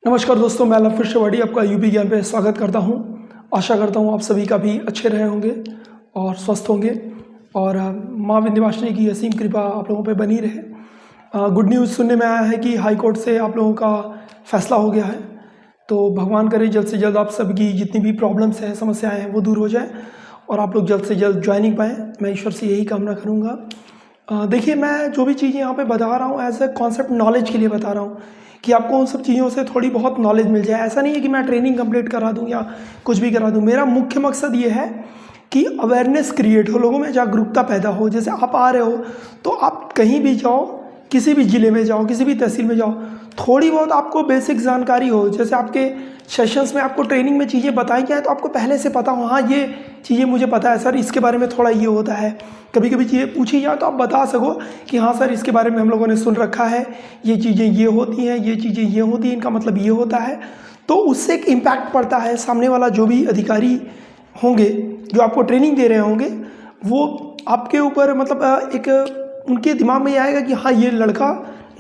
नमस्कार दोस्तों, मैं लफिर शेवाड़ी आपका यूपी ज्ञान पे स्वागत करता हूं। आशा करता हूं आप सभी का भी अच्छे रहे होंगे और स्वस्थ होंगे और माँ विंध्यवासिनी की असीम कृपा आप लोगों पे बनी रहे। गुड न्यूज़ सुनने में आया है कि हाई कोर्ट से आप लोगों का फैसला हो गया है, तो भगवान करे जल्द से जल्द आप सबकी जितनी भी प्रॉब्लम्स हैं, समस्याएँ हैं, वो दूर हो जाए और आप लोग जल्द से जल्द ज्वाइनिंग पाएँ। मैं ईश्वर से यही कामना करूँगा। देखिए, मैं जो भी चीज़ें यहाँ पे बता रहा हूँ एज ए कॉन्सेप्ट नॉलेज के लिए बता रहा हूँ कि आपको उन सब चीज़ों से थोड़ी बहुत नॉलेज मिल जाए। ऐसा नहीं है कि मैं ट्रेनिंग कंप्लीट करा दूं या कुछ भी करा दूं। मेरा मुख्य मकसद ये है कि अवेयरनेस क्रिएट हो, लोगों में जागरूकता पैदा हो। जैसे आप आ रहे हो तो आप कहीं भी जाओ, किसी भी ज़िले में जाओ, किसी भी तहसील में जाओ, थोड़ी बहुत आपको बेसिक जानकारी हो। जैसे आपके सेशंस में आपको ट्रेनिंग में चीज़ें बताई जाए तो आपको पहले से पता हो, हाँ ये चीज़ें मुझे पता है सर, इसके बारे में थोड़ा ये होता है। कभी कभी चीज़ें पूछी जाए तो आप बता सको कि हाँ सर, इसके बारे में हम लोगों ने सुन रखा है, ये चीज़ें ये होती हैं, ये चीज़ें ये होती हैं, इनका मतलब ये होता है। तो उससे एक इम्पैक्ट पड़ता है। सामने वाला जो भी अधिकारी होंगे जो आपको ट्रेनिंग दे रहे होंगे, वो आपके ऊपर मतलब एक उनके दिमाग में ये आएगा कि हाँ ये लड़का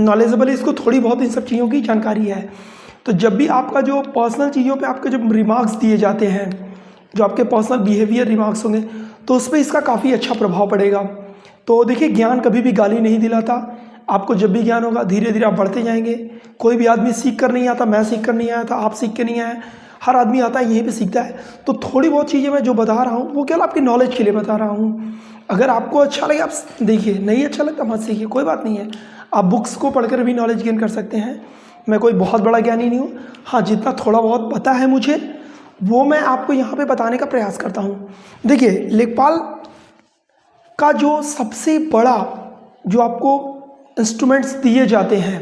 नॉलेजेबल है, इसको थोड़ी बहुत इन सब चीज़ों की जानकारी है। तो जब भी आपका जो पर्सनल चीज़ों पे आपके जब रिमार्क्स दिए जाते हैं, जो आपके पर्सनल बिहेवियर रिमार्क्स होंगे, तो उस पर इसका काफ़ी अच्छा प्रभाव पड़ेगा। तो देखिए, ज्ञान कभी भी गाली नहीं दिलाता। आपको जब भी ज्ञान होगा धीरे धीरे आप बढ़ते जाएंगे। कोई भी आदमी सीख कर नहीं आता, मैं सीख कर नहीं आया था, आप सीख के नहीं आए, हर आदमी आता है यहीं पे सीखता है। तो थोड़ी बहुत चीज़ें मैं जो बता रहा हूँ वो केवल आपकी नॉलेज के लिए बता रहा हूँ। अगर आपको अच्छा लगे आप देखिए, नहीं अच्छा लगता मत सीखिए, कोई बात नहीं है। आप बुक्स को पढ़कर भी नॉलेज गेन कर सकते हैं। मैं कोई बहुत बड़ा ज्ञानी नहीं हूँ। हाँ, जितना थोड़ा बहुत पता है मुझे वो मैं आपको यहाँ पे बताने का प्रयास करता हूँ। देखिए, लेखपाल का जो सबसे बड़ा जो आपको इंस्ट्रूमेंट्स दिए जाते हैं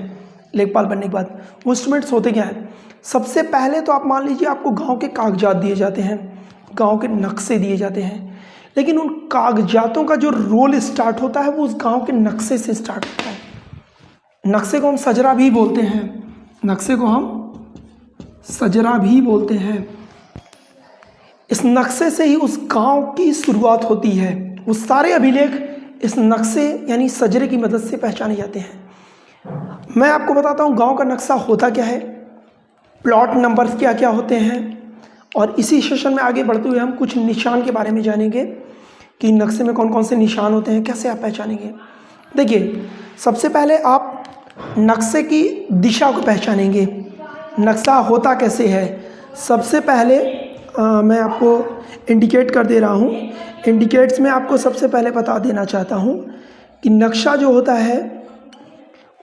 लेखपाल बनने के बाद, वो इंस्ट्रूमेंट्स होते क्या हैं? सबसे पहले तो आप मान लीजिए आपको गांव के कागजात दिए जाते हैं, गांव के नक्शे दिए जाते हैं। लेकिन उन कागजातों का जो रोल स्टार्ट होता है वो उस गांव के नक्शे से स्टार्ट होता है। नक्शे को हम सजरा भी बोलते हैं, नक्शे को हम सजरा भी बोलते हैं। इस नक्शे से ही उस गांव की शुरुआत होती है। वो सारे अभिलेख इस नक्शे यानी सजरे की मदद से पहचाने जाते हैं। मैं आपको बताता हूँ गांव का नक्शा होता क्या है, प्लॉट नंबर्स क्या क्या होते हैं, और इसी सेशन में आगे बढ़ते हुए हम कुछ निशान के बारे में जानेंगे कि नक्शे में कौन कौन से निशान होते हैं, कैसे आप पहचानेंगे। देखिए, सबसे पहले आप नक्शे की दिशा को पहचानेंगे। नक्शा होता कैसे है? सबसे पहले मैं आपको इंडिकेट कर दे रहा हूँ। इंडिकेट्स में आपको सबसे पहले बता देना चाहता हूँ कि नक्शा जो होता है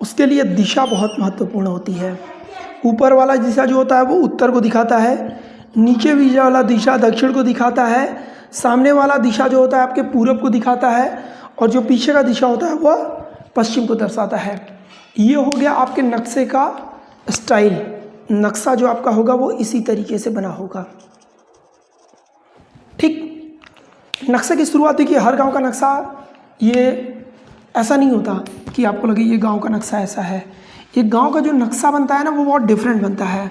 उसके लिए दिशा बहुत महत्वपूर्ण होती है। ऊपर वाला दिशा जो होता है वो उत्तर को दिखाता है, नीचे भी वाला दिशा दक्षिण को दिखाता है, सामने वाला दिशा जो होता है आपके पूरब को दिखाता है, और जो पीछे का दिशा होता है वह पश्चिम को दर्शाता है। ये हो गया आपके नक्शे का स्टाइल। नक्शा जो आपका होगा वो इसी तरीके से बना होगा। ठीक, नक्शे की शुरुआत देखिए, हर गांव का नक्शा ये ऐसा नहीं होता कि आपको लगे ये गांव का नक्शा ऐसा है। ये गांव का जो नक्शा बनता है ना वो बहुत डिफरेंट बनता है।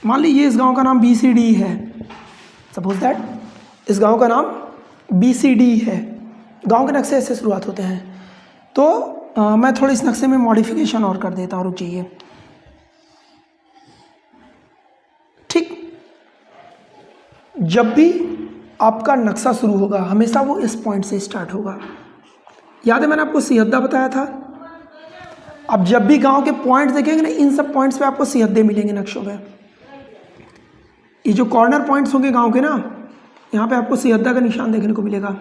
मान लीजिए इस गांव का नाम BCD है, सपोज दैट इस गांव का नाम BCD है। गांव के नक्शे ऐसे शुरुआत होते हैं। तो मैं थोड़ी इस नक्शे में मॉडिफिकेशन और कर देता हूँ, रुक जाइए। ठीक, जब भी आपका नक्शा शुरू होगा हमेशा वो इस पॉइंट से स्टार्ट होगा। याद है मैंने आपको सिहद्दा बताया था। अब जब भी गांव के पॉइंट्स देखेंगे ना, इन सब पॉइंट्स पे आपको सिहद्दे मिलेंगे नक्शों में। ये जो कॉर्नर पॉइंट्स होंगे गांव के ना, यहाँ पे आपको सिहद्दा का निशान देखने को मिलेगा।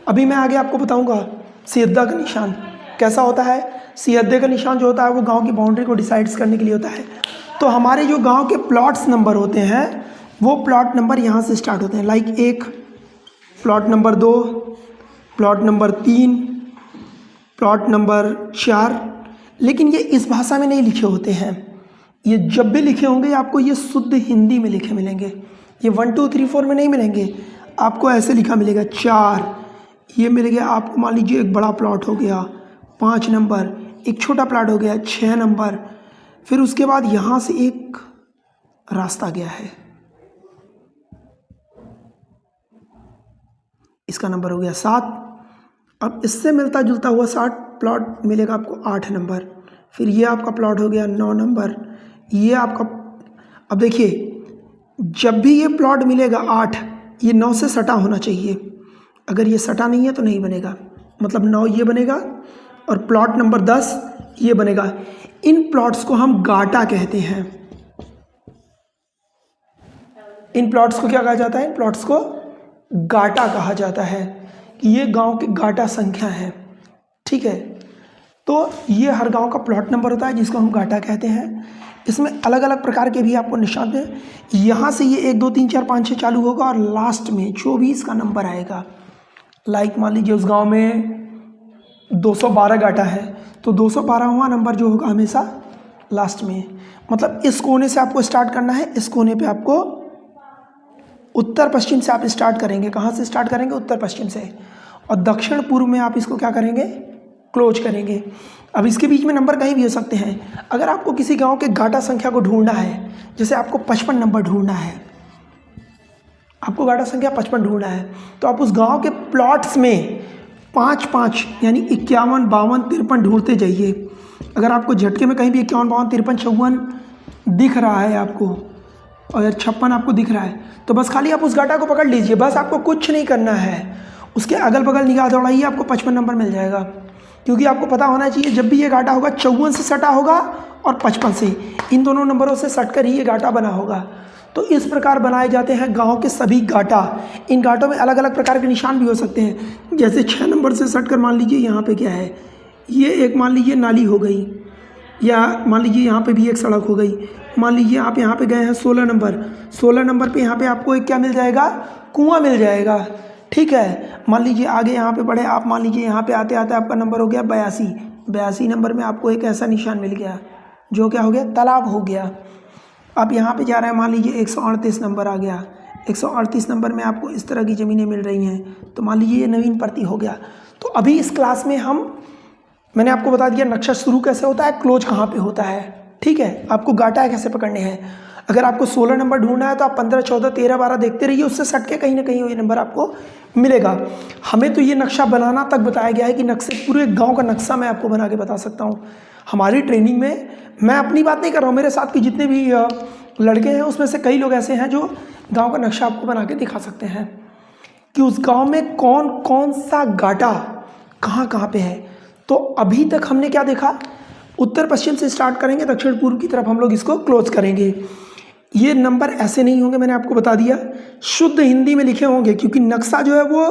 अभी मैं आगे आपको बताऊंगा सिहद्दा का निशान कैसा होता है। सिहद्दे का निशान जो होता है वो गांव की बाउंड्री को डिसाइड्स करने के लिए होता है। तो हमारे जो गांव के प्लॉट्स नंबर होते हैं वो प्लॉट नंबर यहाँ से स्टार्ट होते हैं, like 1, plot number 2, plot number 3, plot number 4। लेकिन ये इस भाषा में नहीं लिखे होते हैं। ये जब भी लिखे होंगे आपको ये शुद्ध हिंदी में लिखे मिलेंगे। ये 1 2 3 4 में नहीं मिलेंगे, आपको ऐसे लिखा मिलेगा 4। ये मिल गया आपको, मान लीजिए एक बड़ा प्लॉट हो गया 5 नंबर, एक छोटा प्लॉट हो गया 6 नंबर। फिर उसके बाद यहाँ से एक रास्ता गया है, इसका नंबर हो गया 7। अब इससे मिलता जुलता हुआ 60 प्लॉट मिलेगा आपको 8 नंबर। फिर ये आपका प्लॉट हो गया 9 नंबर, ये आपका। अब देखिए, जब भी ये प्लॉट मिलेगा 8, ये 9 से सटा होना चाहिए। अगर ये सटा नहीं है तो नहीं बनेगा, मतलब 9 ये बनेगा और प्लॉट नंबर 10 ये बनेगा। इन प्लॉट्स को हम गाटा कहते हैं। इन प्लॉट्स को क्या कहा जाता है? इन प्लॉट्स को गाटा कहा जाता है कि ये गांव की गाटा संख्या है। ठीक है, तो ये हर गांव का प्लॉट नंबर होता है जिसको हम गाटा कहते हैं। इसमें अलग अलग प्रकार के भी आपको निशान हैं। यहाँ से ये 1 2 3 4 5 6 चालू होगा और लास्ट में 24 का नंबर आएगा। लाइक मान लीजिए उस गांव में 212 गाटा है, तो 212वां नंबर जो होगा हमेशा लास्ट में। मतलब इस कोने से आपको स्टार्ट करना है, इस कोने पे आपको उत्तर पश्चिम से आप स्टार्ट करेंगे। कहाँ से स्टार्ट करेंगे? उत्तर पश्चिम से। और दक्षिण पूर्व में आप इसको क्या करेंगे? क्लोज करेंगे। अब इसके बीच में नंबर कहीं भी हो सकते हैं। अगर आपको किसी गांव के गाटा संख्या को ढूंढना है, जैसे आपको 55 नंबर ढूंढना है, आपको गाटा संख्या 55 ढूंढना है, तो आप उस गांव के प्लॉट्स में 5 5 यानी 51 52 53 ढूंढते जाइए। अगर आपको झटके में कहीं भी 51 52 53 54 दिख रहा है आपको, और 56 आपको दिख रहा है, तो बस खाली आप उस गाटा को पकड़ लीजिए। बस आपको कुछ नहीं करना है, उसके अगल बगल निगाह दौड़ाइए, आपको 55 नंबर मिल जाएगा। क्योंकि आपको पता होना चाहिए जब भी ये गाटा होगा 54 से सटा होगा और 55 से, इन दोनों नंबरों से सट कर ही ये गाटा बना होगा। तो इस प्रकार बनाए जाते हैं गांव के सभी गाटा। इन गाटों में अलग अलग प्रकार के निशान भी हो सकते हैं। जैसे 6 नंबर से सट कर मान लीजिए यहाँ पे क्या है, ये एक मान लीजिए नाली हो गई, या मान लीजिए यहाँ पे भी एक सड़क हो गई। मान लीजिए आप यहाँ पे गए हैं 16 नंबर, 16 नंबर पे यहाँ पे आपको एक क्या मिल जाएगा? कुआं मिल जाएगा। ठीक है, मान लीजिए आगे यहाँ पे बढ़े आप, मान लीजिए यहाँ पे आते आते आपका नंबर हो गया 82, 82 नंबर में आपको एक ऐसा निशान मिल गया जो क्या हो गया? तालाब हो गया। आप यहाँ पे जा रहे हैं, मान लीजिए 138 नंबर आ गया, 138 नंबर में आपको इस तरह की ज़मीनें मिल रही हैं, तो मान लीजिए ये नवीन प्रति हो गया। तो अभी इस क्लास में मैंने आपको बता दिया नक्शा शुरू कैसे होता है, क्लोज कहाँ पे होता है। ठीक है, आपको गाटा कैसे पकड़ने हैं। अगर आपको 16 नंबर ढूंढना है तो आप 15 14 13 12 देखते रहिए, उससे सट के कहीं ना कहीं ये नंबर आपको मिलेगा। हमें तो ये नक्शा बनाना तक बताया गया है कि नक्शे, पूरे गांव का नक्शा मैं आपको बना के बता सकता हूँ। हमारी ट्रेनिंग में, मैं अपनी बात नहीं कर रहा हूँ, मेरे साथ के जितने भी लड़के हैं उसमें से कई लोग ऐसे हैं जो गाँव का नक्शा आपको बना के दिखा सकते हैं कि उस गाँव में कौन कौन सा गाटा कहाँ कहाँ पे है। तो अभी तक हमने क्या देखा? उत्तर पश्चिम से स्टार्ट करेंगे, दक्षिण पूर्व की तरफ हम लोग इसको क्लोज करेंगे। ये नंबर ऐसे नहीं होंगे, मैंने आपको बता दिया, शुद्ध हिंदी में लिखे होंगे, क्योंकि नक्शा जो है वो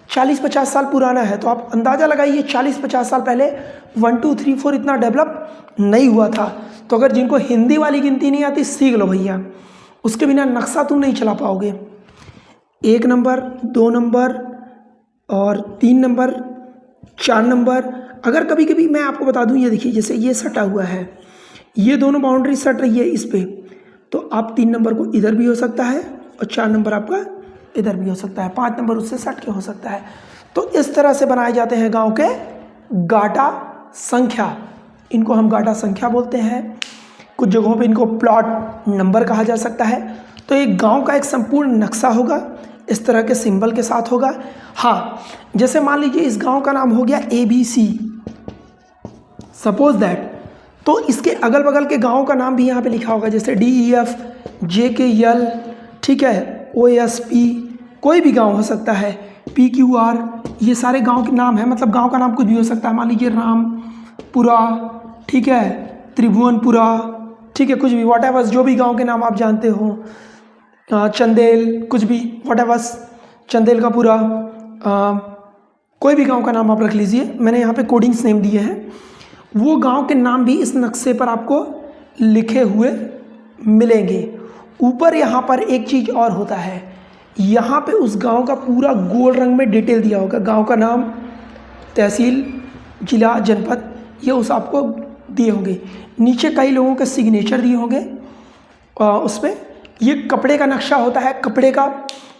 40-50 साल पुराना है। तो आप अंदाज़ा लगाइए 40-50 साल पहले 1 2 3 4 इतना डेवलप नहीं हुआ था। तो अगर जिनको हिंदी वाली गिनती नहीं आती सीख लो भैया, उसके बिना नक्शा तुम नहीं चला पाओगे। 1 नंबर, 2 नंबर और 3 नंबर, 4 नंबर। अगर कभी कभी मैं आपको बता दूं, ये देखिए जैसे ये सटा हुआ है, ये दोनों बाउंड्री सट रही है इस पे, तो आप 3 नंबर को इधर भी हो सकता है और 4 नंबर आपका इधर भी हो सकता है, 5 नंबर उससे सट के हो सकता है। तो इस तरह से बनाए जाते हैं गांव के गाटा संख्या। इनको हम गाटा संख्या बोलते हैं। कुछ जगहों पे इनको प्लॉट नंबर कहा जा सकता है। तो एक गांव का एक संपूर्ण नक्शा होगा, इस तरह के सिंबल के साथ होगा। हाँ, जैसे मान लीजिए इस गांव का नाम हो गया ABC, सपोज दैट, तो इसके अगल बगल के गाँव का नाम भी यहाँ पे लिखा होगा, जैसे DEF, JKL, ठीक है, OSP, कोई भी गांव हो सकता है, PQR, ये सारे गांव के नाम है। मतलब गांव का नाम कुछ भी हो सकता है, मान लीजिए रामपुरा, ठीक है, त्रिभुवनपुरा, ठीक है, कुछ भी, वॉट एवर, जो भी गाँव के नाम आप जानते हो, चंदेल, कुछ भी, वॉट एवर, चंदेल का पूरा, कोई भी गांव का नाम आप रख लीजिए। मैंने यहाँ पे कोडिंग्स नेम दिए हैं, वो गांव के नाम भी इस नक्शे पर आपको लिखे हुए मिलेंगे। ऊपर यहाँ पर एक चीज़ और होता है, यहाँ पे उस गांव का पूरा गोल रंग में डिटेल दिया होगा, गांव का नाम, तहसील, जिला, जनपद, ये उस आपको दिए होंगे। नीचे कई लोगों के सिग्नेचर दिए होंगे उसमें। ये कपड़े का नक्शा होता है, कपड़े का,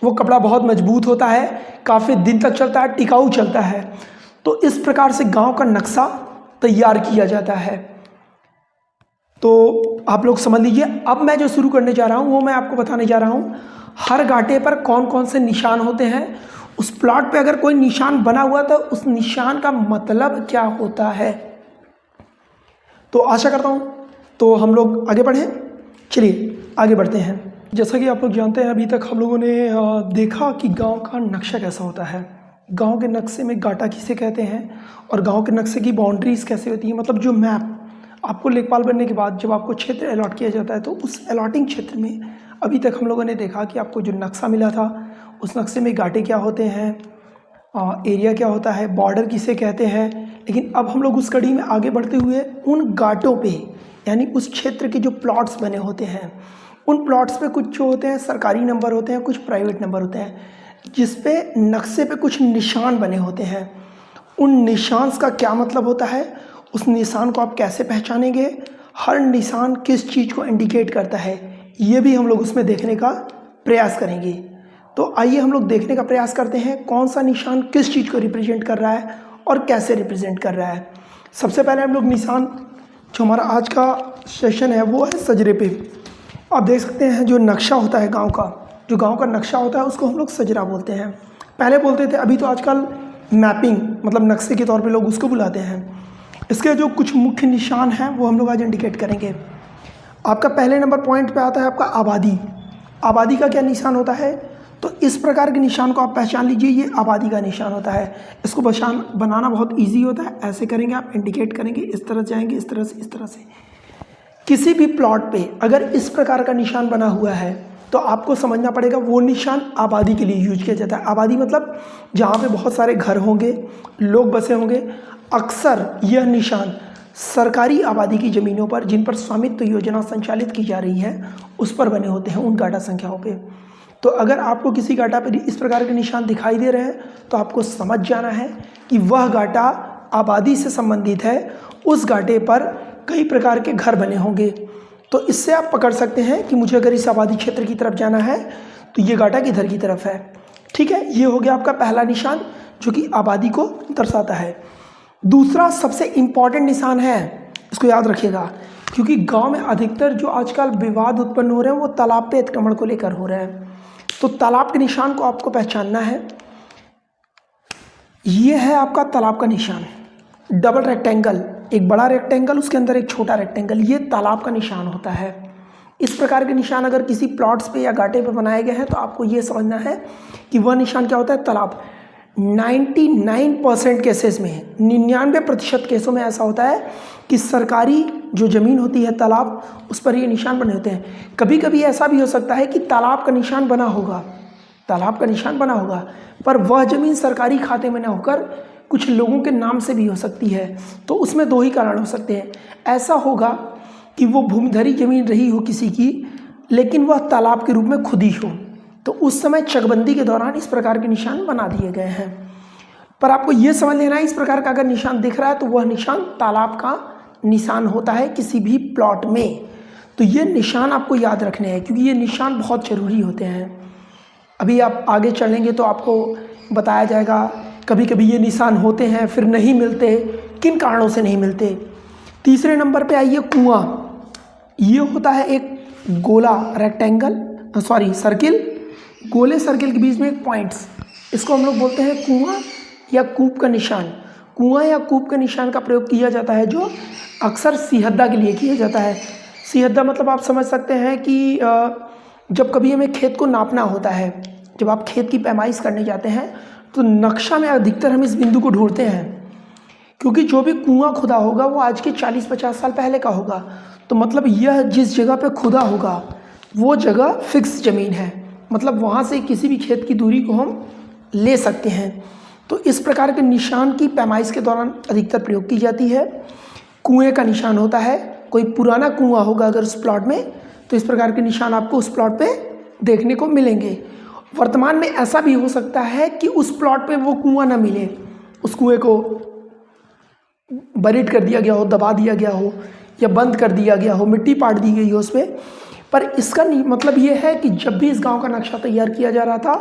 वो कपड़ा बहुत मजबूत होता है, काफ़ी दिन तक चलता है, टिकाऊ चलता है। तो इस प्रकार से गांव का नक्शा तैयार किया जाता है। तो आप लोग समझ लीजिए। अब मैं जो शुरू करने जा रहा हूँ वो मैं आपको बताने जा रहा हूँ हर गाटे पर कौन कौन से निशान होते हैं, उस प्लॉट पे अगर कोई निशान बना हुआ तो उस निशान का मतलब क्या होता है। तो आशा करता हूँ तो हम लोग आगे बढ़ें। चलिए आगे बढ़ते हैं। जैसा कि आप लोग जानते हैं, अभी तक हम लोगों ने देखा कि गांव का नक्शा कैसा होता है, गांव के नक्शे में गाटा किसे कहते हैं और गांव के नक्शे की बाउंड्रीज कैसे होती हैं। मतलब जो मैप आपको लेखपाल बनने के बाद जब आपको क्षेत्र अलॉट किया जाता है तो उस अलॉटिंग क्षेत्र में अभी तक हम लोगों ने देखा कि आपको जो नक्शा मिला था उस नक्शे में गाटे क्या होते हैं, एरिया क्या होता है, बॉर्डर किसे कहते हैं। लेकिन अब हम लोग उस कड़ी में आगे बढ़ते हुए उन गाटों पे यानी उस क्षेत्र के जो प्लॉट्स बने होते हैं उन प्लॉट्स पे कुछ जो होते हैं सरकारी नंबर होते हैं, कुछ प्राइवेट नंबर होते हैं, जिस पे नक्शे पे कुछ निशान बने होते हैं। उन निशान का क्या मतलब होता है, उस निशान को आप कैसे पहचानेंगे, हर निशान किस चीज़ को इंडिकेट करता है, ये भी हम लोग उसमें देखने का प्रयास करेंगे। तो आइए हम लोग देखने का प्रयास करते हैं कौन सा निशान किस चीज़ को रिप्रेजेंट कर रहा है और कैसे रिप्रेजेंट कर रहा है। सबसे पहले हम लोग निशान, जो हमारा आज का सेशन है वो है सजरे पे। आप देख सकते हैं जो नक्शा होता है गांव का, जो गांव का नक्शा होता है उसको हम लोग सजरा बोलते हैं। पहले बोलते थे, अभी तो आजकल मैपिंग मतलब नक्शे के तौर पे लोग उसको बुलाते हैं। इसके जो कुछ मुख्य निशान हैं वो हम लोग आज इंडिकेट करेंगे। आपका पहले नंबर पॉइंट पे आता है आपका आबादी। आबादी का क्या निशान होता है, तो इस प्रकार के निशान को आप पहचान लीजिए, ये आबादी का निशान होता है। इसको पहचान बनाना बहुत ईजी होता है। ऐसे करेंगे आप, इंडिकेट करेंगे, इस तरह जाएंगे, इस तरह से, इस तरह से। किसी भी प्लॉट पे अगर इस प्रकार का निशान बना हुआ है तो आपको समझना पड़ेगा वो निशान आबादी के लिए यूज किया जाता है। आबादी मतलब जहाँ पे बहुत सारे घर होंगे, लोग बसे होंगे। अक्सर यह निशान सरकारी आबादी की ज़मीनों पर जिन पर स्वामित्व योजना संचालित की जा रही है उस पर बने होते हैं, उन गाटा संख्याओं पे। तो अगर आपको किसी गाटा पर इस प्रकार के निशान दिखाई दे रहे हैं तो आपको समझ जाना है कि वह गाटा आबादी से संबंधित है, उस गाटे पर कई प्रकार के घर बने होंगे। तो इससे आप पकड़ सकते हैं कि मुझे अगर इस आबादी क्षेत्र की तरफ जाना है तो ये गाटा किधर की तरफ है। ठीक है, ये हो गया आपका पहला निशान जो कि आबादी को दर्शाता है। दूसरा सबसे इम्पॉर्टेंट निशान है, इसको याद रखिएगा, क्योंकि गांव में अधिकतर जो आजकल विवाद उत्पन्न हो रहे हैं वो तालाब पे अतिक्रमण को लेकर हो रहे हैं। तो तालाब के निशान को आपको पहचानना है। ये है आपका तालाब का निशान, डबल रेक्टेंगल, एक बड़ा रेक्टेंगल उसके अंदर एक छोटा रेक्टेंगल, ये तालाब का निशान होता है। इस प्रकार के निशान अगर किसी प्लॉट्स पे या गाटे पे बनाए गए हैं तो आपको ये समझना है कि वह निशान क्या होता है, तालाब। 99% केसेस में, 99% केसों में ऐसा होता है कि सरकारी जो ज़मीन होती है तालाब, उस पर ये निशान बने होते हैं। कभी कभी ऐसा भी हो सकता है कि तालाब का निशान बना होगा, तालाब का निशान बना होगा, पर वह ज़मीन सरकारी खाते में न होकर कुछ लोगों के नाम से भी हो सकती है। तो उसमें दो ही कारण हो सकते हैं। ऐसा होगा कि वो भूमिधरी ज़मीन रही हो किसी की, लेकिन वह तालाब के रूप में खुदी हो, तो उस समय चकबंदी के दौरान इस प्रकार के निशान बना दिए गए हैं। पर आपको ये समझ लेना है, इस प्रकार का अगर निशान दिख रहा है तो वह निशान तालाब का निशान होता है किसी भी प्लॉट में। तो ये निशान आपको याद रखने हैं क्योंकि ये निशान बहुत ज़रूरी होते हैं। अभी आप आगे चलेंगे तो आपको बताया जाएगा कभी कभी ये निशान होते हैं फिर नहीं मिलते, किन कारणों से नहीं मिलते। तीसरे नंबर पे आइए कुआं। ये होता है एक गोला रेक्टेंगल, सर्किल, गोले सर्किल के बीच में एक पॉइंट्स, इसको हम लोग बोलते हैं कुआं या कूप का निशान। कुआं या कूप के निशान का प्रयोग किया जाता है जो अक्सर सिहद्दा के लिए किया जाता है। सिहद्दा मतलब आप समझ सकते हैं कि जब कभी हमें खेत को नापना होता है, जब आप खेत की पैमाइश करने जाते हैं तो नक्शा में अधिकतर हम इस बिंदु को ढूंढते हैं, क्योंकि जो भी कुआं खुदा होगा वो आज के 40-50 साल पहले का होगा। तो मतलब यह जिस जगह पे खुदा होगा वो जगह फिक्स ज़मीन है, मतलब वहाँ से किसी भी खेत की दूरी को हम ले सकते हैं। तो इस प्रकार के निशान की पैमाइश के दौरान अधिकतर प्रयोग की जाती है। कुएं का निशान होता है, कोई पुराना कुआं होगा अगर उस प्लॉट में तो इस प्रकार के निशान आपको उस प्लॉट पे देखने को मिलेंगे। वर्तमान में ऐसा भी हो सकता है कि उस प्लॉट पे वो कुआं ना मिले, उस कुएं को बरीड कर दिया गया हो, दबा दिया गया हो या बंद कर दिया गया हो, मिट्टी पाट दी गई हो उस पर इसका मतलब ये है कि जब भी इस गांव का नक्शा तैयार किया जा रहा था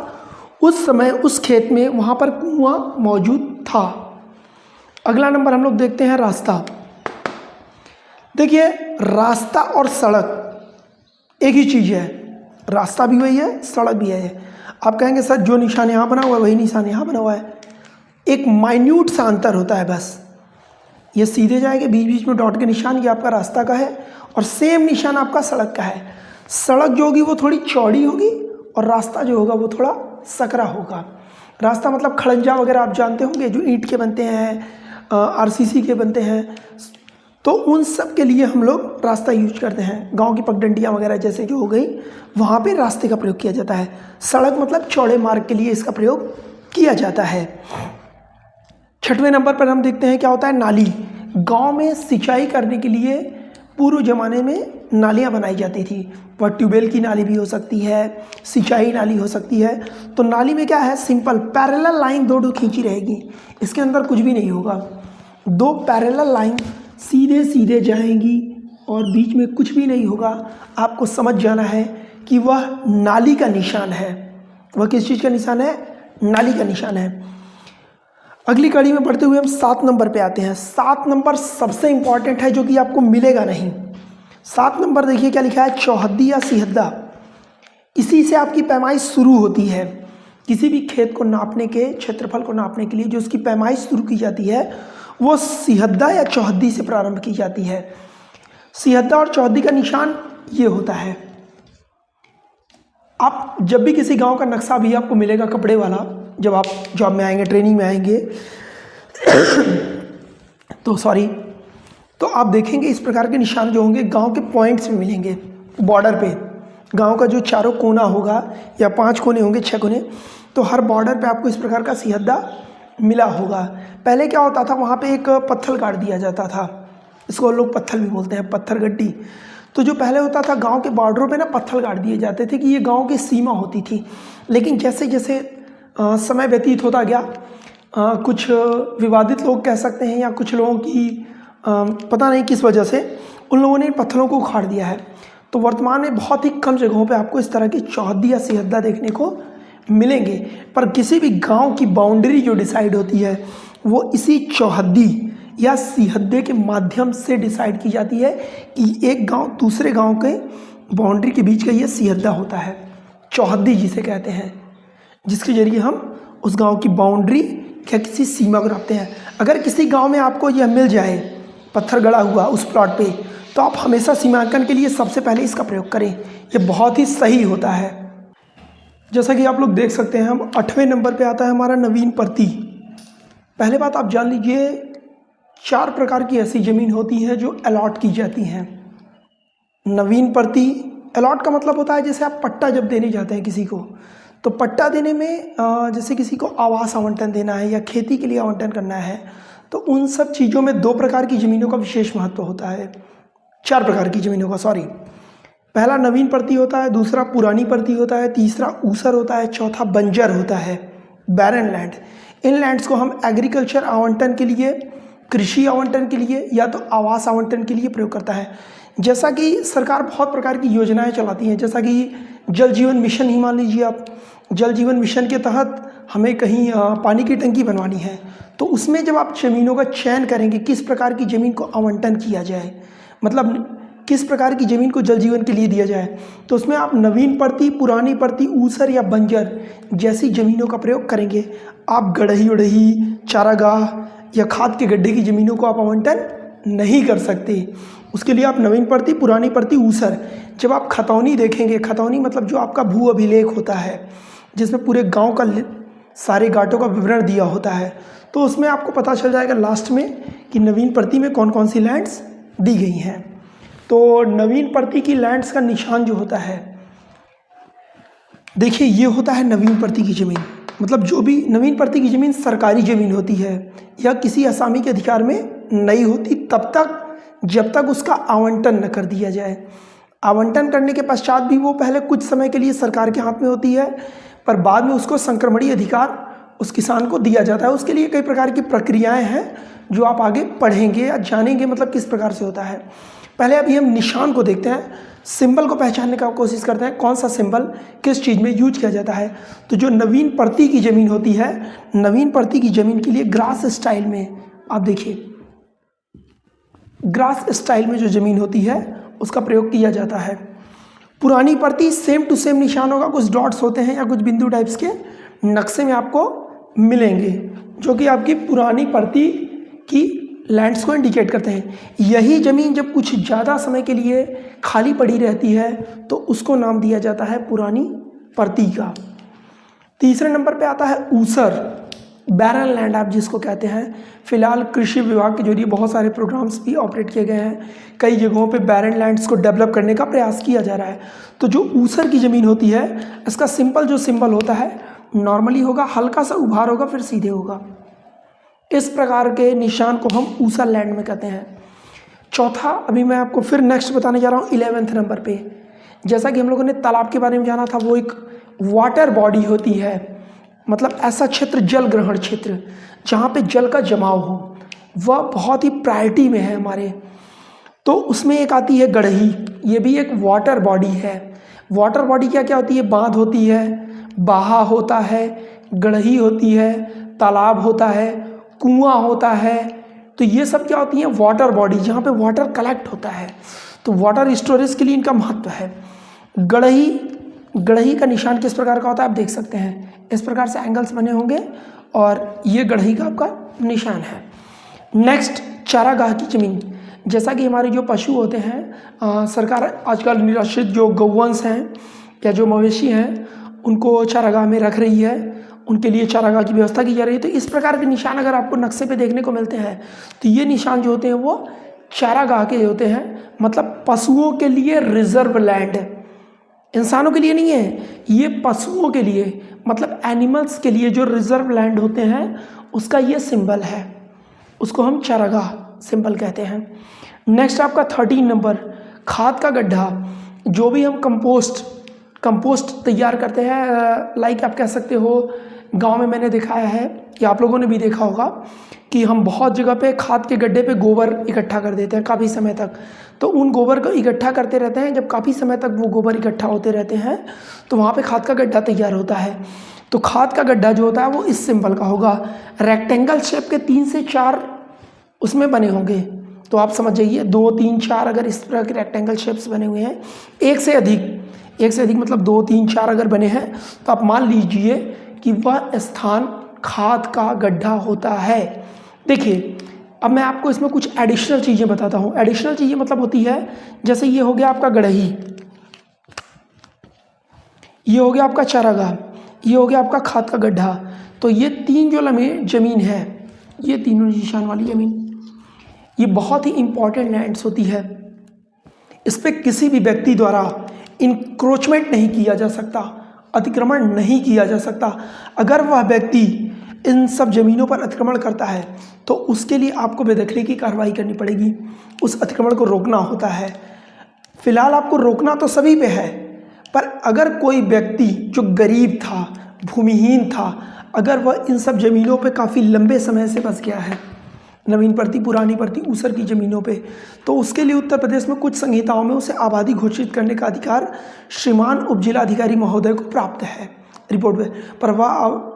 उस समय उस खेत में वहाँ पर कुआं मौजूद था। अगला नंबर हम लोग देखते हैं रास्ता। देखिए, रास्ता और सड़क एक ही चीज़ है, रास्ता भी वही है, सड़क भी है। आप कहेंगे सर जो निशान यहाँ बना हुआ है वही निशान यहाँ बना हुआ है, एक माइन्यूट सा अंतर होता है बस। ये सीधे जाएंगे, बीच बीच में डॉट के निशान, ये आपका रास्ता का है, और सेम निशान आपका सड़क का है। सड़क जो होगी वो थोड़ी चौड़ी होगी और रास्ता जो होगा वो थोड़ा सकरा होगा। रास्ता मतलब खड़ंजा वगैरह आप जानते होंगे, जो ईंट के बनते हैं, आरसीसी के बनते हैं, तो उन सब के लिए हम लोग रास्ता यूज करते हैं। गांव की पगडंडियाँ वगैरह जैसे जो हो गई, वहाँ पे रास्ते का प्रयोग किया जाता है। सड़क मतलब चौड़े मार्ग के लिए इसका प्रयोग किया जाता है। 6वें नंबर पर हम देखते हैं क्या होता है, नाली। गांव में सिंचाई करने के लिए पूर्व ज़माने में नालियाँ बनाई जाती थी। वह ट्यूबवेल की नाली भी हो सकती है, सिंचाई नाली हो सकती है। तो नाली में क्या है, सिंपल पैरेलल लाइन दो खींची रहेगी, इसके अंदर कुछ भी नहीं होगा। दो पैरेलल लाइन सीधे सीधे जाएंगी और बीच में कुछ भी नहीं होगा। आपको समझ जाना है कि वह नाली का निशान है। वह किस चीज़ का निशान है, नाली का निशान है। अगली कड़ी में बढ़ते हुए हम 7 नंबर पे आते हैं। 7 नंबर सबसे इंपॉर्टेंट है, जो कि आपको मिलेगा नहीं। 7 नंबर देखिए क्या लिखा है, चौहद्दी या सिहद्दा। इसी से आपकी पैमाइश शुरू होती है। किसी भी खेत को नापने के, क्षेत्रफल को नापने के लिए जो उसकी पैमाइश शुरू की जाती है वो सिहद्दा या चौहद्दी से प्रारंभ की जाती है। सिहद्दा और चौहद्दी का निशान ये होता है। आप जब भी किसी गांव का नक्शा भी आपको मिलेगा कपड़े वाला, जब आप जॉब में आएंगे, ट्रेनिंग में आएंगे तो आप देखेंगे इस प्रकार के निशान जो होंगे गांव के पॉइंट्स में मिलेंगे। बॉर्डर पे गांव का जो चारों कोना होगा, या 5 कोने होंगे, 6 कोने, तो हर बॉर्डर पे आपको इस प्रकार का सिहद्दा मिला होगा। पहले क्या होता था, वहाँ पे एक पत्थर गाड़ दिया जाता था, इसको लोग पत्थर भी बोलते हैं, पत्थर गड्डी। तो जो पहले होता था, गांव के बॉर्डरों पे ना पत्थर गाड़ दिए जाते थे कि ये गांव की सीमा होती थी। लेकिन जैसे जैसे समय व्यतीत होता गया, कुछ विवादित लोग कह सकते हैं, या कुछ लोगों की पता नहीं किस वजह से उन लोगों ने पत्थरों को उखाड़ दिया है। तो वर्तमान में बहुत ही कम जगहों पे आपको इस तरह की चौहद्दी या सिहद्दा देखने को मिलेंगे। पर किसी भी गांव की बाउंड्री जो डिसाइड होती है वो इसी चौहद्दी या सिहद्दे के माध्यम से डिसाइड की जाती है कि एक गांव दूसरे गांव के बाउंड्री के बीच का ये सिहद्दा होता है, चौहद्दी जिसे कहते हैं, जिसके जरिए हम उस गांव की बाउंड्री या किसी सीमा को नापते हैं। अगर किसी गांव में आपको यह मिल जाए पत्थर गड़ा हुआ उस प्लॉट पे, तो आप हमेशा सीमांकन के लिए सबसे पहले इसका प्रयोग करें, ये बहुत ही सही होता है। जैसा कि आप लोग देख सकते हैं, हम 8वें नंबर पे आता है हमारा नवीन प्रति। पहले बात आप जान लीजिए, 4 प्रकार की ऐसी ज़मीन होती है जो अलॉट की जाती हैं। नवीन प्रति, अलॉट का मतलब होता है जैसे आप पट्टा जब देने जाते हैं किसी को, तो पट्टा देने में जैसे किसी को आवास आवंटन देना है या खेती के लिए आवंटन करना है, तो उन सब चीज़ों में 2 प्रकार की ज़मीनों का विशेष महत्व होता है। 4 प्रकार की ज़मीनों का, सॉरी। पहला नवीन प्रति होता है, दूसरा पुरानी प्रति होता है, तीसरा ऊसर होता है, चौथा बंजर होता है, बैरन लैंड। इन लैंड्स को हम एग्रीकल्चर आवंटन के लिए, कृषि आवंटन के लिए या तो आवास आवंटन के लिए प्रयोग करता है। जैसा कि सरकार बहुत प्रकार की योजनाएं चलाती हैं, जैसा कि जल जीवन मिशन ही मान लीजिए आप। जल जीवन मिशन के तहत हमें कहीं पानी की टंकी बनवानी है, तो उसमें जब आप ज़मीनों का चयन करेंगे, किस प्रकार की ज़मीन को आवंटन किया जाए, मतलब किस प्रकार की ज़मीन को जल जीवन के लिए दिया जाए, तो उसमें आप नवीन प्रति, पुरानी प्रति, ऊसर या बंजर जैसी ज़मीनों का प्रयोग करेंगे। आप गड़ही उड़ही, चारागाह या खाद के गड्ढे की ज़मीनों को आप आवंटन नहीं कर सकते। उसके लिए आप नवीन प्रति, पुरानी प्रति, ऊसर। जब आप खतौनी देखेंगे, खतौनी मतलब जो आपका भू अभिलेख होता है, जिसमें पूरे गांव का सारे घाटों का विवरण दिया होता है, तो उसमें आपको पता चल जाएगा लास्ट में कि नवीन प्रति में कौन कौन सी लैंड्स दी गई हैं। तो नवीन प्रति की लैंड्स का निशान जो होता है, देखिए ये होता है नवीन प्रति की ज़मीन। मतलब जो भी नवीन प्रति की ज़मीन सरकारी ज़मीन होती है या किसी असामी के अधिकार में नहीं होती, तब तक जब तक उसका आवंटन न कर दिया जाए। आवंटन करने के पश्चात भी वो पहले कुछ समय के लिए सरकार के हाथ में होती है, पर बाद में उसको संक्रमणीय अधिकार उस किसान को दिया जाता है। उसके लिए कई प्रकार की प्रक्रियाएं हैं जो आप आगे पढ़ेंगे या जानेंगे, मतलब किस प्रकार से होता है। पहले अभी हम निशान को देखते हैं, सिंबल को पहचानने का कोशिश करते हैं, कौन सा सिंबल किस चीज़ में यूज किया जाता है। तो जो नवीन प्रति की ज़मीन होती है, नवीन प्रति की ज़मीन के लिए ग्रास स्टाइल में आप देखिए, ग्रास स्टाइल में जो ज़मीन होती है उसका प्रयोग किया जाता है। पुरानी परती सेम टू सेम निशान होगा, कुछ डॉट्स होते हैं या कुछ बिंदु टाइप्स के नक्शे में आपको मिलेंगे जो कि आपकी पुरानी परती की लैंड्स को इंडिकेट करते हैं। यही ज़मीन जब कुछ ज़्यादा समय के लिए खाली पड़ी रहती है तो उसको नाम दिया जाता है पुरानी परती का। तीसरे नंबर पे आता है ऊसर, बैरन लैंड आप जिसको कहते हैं। फिलहाल कृषि विभाग के जरिए बहुत सारे प्रोग्राम्स भी ऑपरेट किए गए हैं, कई जगहों पे बैरन लैंड्स को डेवलप करने का प्रयास किया जा रहा है। तो जो ऊसर की ज़मीन होती है इसका सिंपल जो सिंबल होता है नॉर्मली होगा, हल्का सा उभार होगा फिर सीधे होगा। इस प्रकार के निशान को हम ऊसर लैंड में कहते हैं। चौथा अभी मैं आपको फिर नेक्स्ट बताने जा रहा हूँ 11वें नंबर पे। जैसा कि हम लोगों ने तालाब के बारे में जाना था, वो एक वाटर बॉडी होती है, मतलब ऐसा क्षेत्र जल ग्रहण क्षेत्र जहाँ पे जल का जमाव हो, वह बहुत ही प्रायोरिटी में है हमारे। तो उसमें एक आती है गड़ही, ये भी एक वाटर बॉडी है। वाटर बॉडी क्या क्या होती है? बांध होती है, बाहा होता है, गड़ही होती है, तालाब होता है, कुआं होता है। तो ये सब क्या होती है? वाटर बॉडी, जहाँ पे वाटर कलेक्ट होता है। तो वाटर स्टोरेज के लिए इनका महत्व है। गड़ही का निशान किस प्रकार का होता है आप देख सकते हैं, इस प्रकार से एंगल्स बने होंगे और ये गड़ही का आपका निशान है। नेक्स्ट चारागाह की ज़मीन, जैसा कि हमारे जो पशु होते हैं, सरकार आजकल निराश्रित जो गौवंश हैं या जो मवेशी हैं उनको चारागाह में रख रही है, उनके लिए चारागाह की व्यवस्था की जा रही है। तो इस प्रकार के निशान अगर आपको नक्शे पे देखने को मिलते हैं तो ये निशान जो होते हैं वो चारागाह के होते हैं, मतलब पशुओं के लिए रिजर्व लैंड, इंसानों के लिए नहीं है, ये पशुओं के लिए मतलब एनिमल्स के लिए जो रिजर्व लैंड होते हैं उसका ये सिंबल है, उसको हम चारागाह सिंबल कहते हैं। नेक्स्ट आपका 13 नंबर खाद का गड्ढा, जो भी हम कंपोस्ट तैयार करते हैं, लाइक आप कह सकते हो गांव में मैंने दिखाया है या आप लोगों ने भी देखा होगा कि हम बहुत जगह पे खाद के गड्ढे पे गोबर इकट्ठा कर देते हैं काफ़ी समय तक। तो उन गोबर को इकट्ठा करते रहते हैं, जब काफ़ी समय तक वो गोबर इकट्ठा होते रहते हैं तो वहाँ पे खाद का गड्ढा तैयार होता है। तो खाद का गड्ढा जो होता है वो इस सिंबल का होगा, रेक्टेंगल शेप के 3 से 4 उसमें बने होंगे। तो आप समझ जाइए 2, 3, 4 अगर इस तरह के रेक्टेंगल शेप्स बने हुए हैं, एक से अधिक मतलब 2, 3, 4 अगर बने हैं तो आप मान लीजिए कि वह स्थान खाद का गड्ढा होता है। देखिए अब मैं आपको इसमें कुछ एडिशनल चीज़ें बताता हूँ। एडिशनल चीज़ें मतलब होती है जैसे ये हो गया आपका गड़ही, ये हो गया आपका चारागाह, ये हो गया आपका खाद का गड्ढा। तो ये 3 जो ज़मीन है, ये तीनों निशान वाली ज़मीन, ये बहुत ही इंपॉर्टेंट लैंड्स होती है। इस पर किसी भी व्यक्ति द्वारा इंक्रोचमेंट नहीं किया जा सकता, अतिक्रमण नहीं किया जा सकता। अगर वह व्यक्ति इन सब ज़मीनों पर अतिक्रमण करता है तो उसके लिए आपको बेदखली की कार्रवाई करनी पड़ेगी, उस अतिक्रमण को रोकना होता है। फिलहाल आपको रोकना तो सभी पे है, पर अगर कोई व्यक्ति जो गरीब था, भूमिहीन था, अगर वह इन सब ज़मीनों पे काफ़ी लंबे समय से बस गया है, नवीन परती, पुरानी परती, ऊसर की ज़मीनों पे, तो उसके लिए उत्तर प्रदेश में कुछ संहिताओं में उसे आबादी घोषित करने का अधिकार श्रीमान उपजिलाधिकारी महोदय को प्राप्त है रिपोर्ट में। पर वह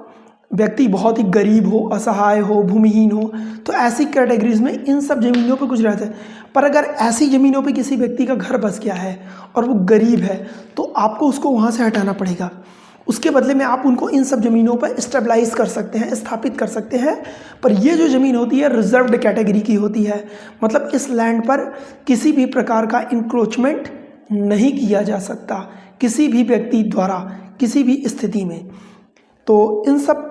व्यक्ति बहुत ही गरीब हो, असहाय हो, भूमिहीन हो, तो ऐसी कैटेगरीज में इन सब ज़मीनों पे कुछ रहता है। पर अगर ऐसी ज़मीनों पे किसी व्यक्ति का घर बस गया है और वो गरीब है तो आपको उसको वहाँ से हटाना पड़ेगा। उसके बदले में आप उनको इन सब ज़मीनों पर स्टेबलाइज कर सकते हैं, स्थापित कर सकते हैं। पर ये जो ज़मीन होती है रिजर्व्ड कैटेगरी की होती है, मतलब इस लैंड पर किसी भी प्रकार का इंक्रोचमेंट नहीं किया जा सकता किसी भी व्यक्ति द्वारा किसी भी स्थिति में। तो इन सब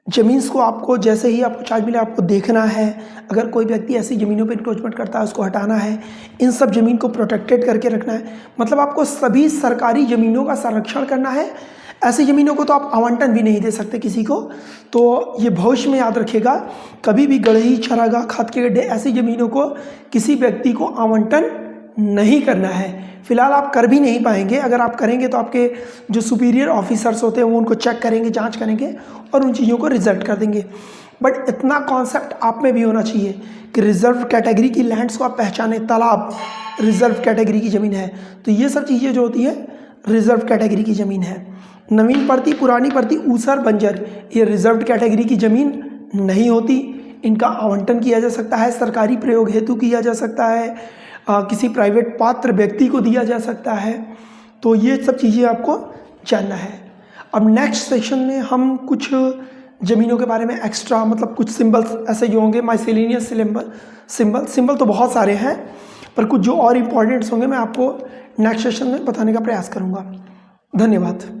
ज़मीन्स को आपको जैसे ही आपको चार्ज मिले आपको देखना है। अगर कोई व्यक्ति ऐसी ज़मीनों पे इंक्रोचमेंट करता है उसको हटाना है, इन सब ज़मीन को प्रोटेक्टेड करके रखना है। मतलब आपको सभी सरकारी ज़मीनों का संरक्षण करना है। ऐसी ज़मीनों को तो आप आवंटन भी नहीं दे सकते किसी को। तो ये भविष्य में याद रखिएगा, कभी भी गड़ही, चारागाह, खाद के गड्ढे ऐसी ज़मीनों को किसी व्यक्ति को आवंटन नहीं करना है। फिलहाल आप कर भी नहीं पाएंगे। अगर आप करेंगे तो आपके जो सुपीरियर ऑफिसर्स होते हैं वो उनको चेक करेंगे, जांच करेंगे और उन चीज़ों को रिजेक्ट कर देंगे। बट इतना कॉन्सेप्ट आप में भी होना चाहिए कि रिजर्व कैटेगरी की लैंड्स को आप पहचाने। तालाब रिजर्व कैटेगरी की ज़मीन है, तो ये सब चीज़ें जो होती है रिजर्व कैटेगरी की ज़मीन है। नवीन परती, पुरानी परती, ऊसर, बंजर, ये रिजर्व कैटेगरी की ज़मीन नहीं होती। इनका आवंटन किया जा सकता है, सरकारी प्रयोग हेतु किया जा सकता है, किसी प्राइवेट पात्र व्यक्ति को दिया जा सकता है। तो ये सब चीज़ें आपको जानना है। अब नेक्स्ट सेक्शन में हम कुछ ज़मीनों के बारे में एक्स्ट्रा, मतलब कुछ सिंबल्स ऐसे जो होंगे, माइसेलेनियस सिंबल तो बहुत सारे हैं, पर कुछ जो और इम्पॉर्टेंट्स होंगे मैं आपको नेक्स्ट सेशन में बताने का प्रयास करूँगा। धन्यवाद।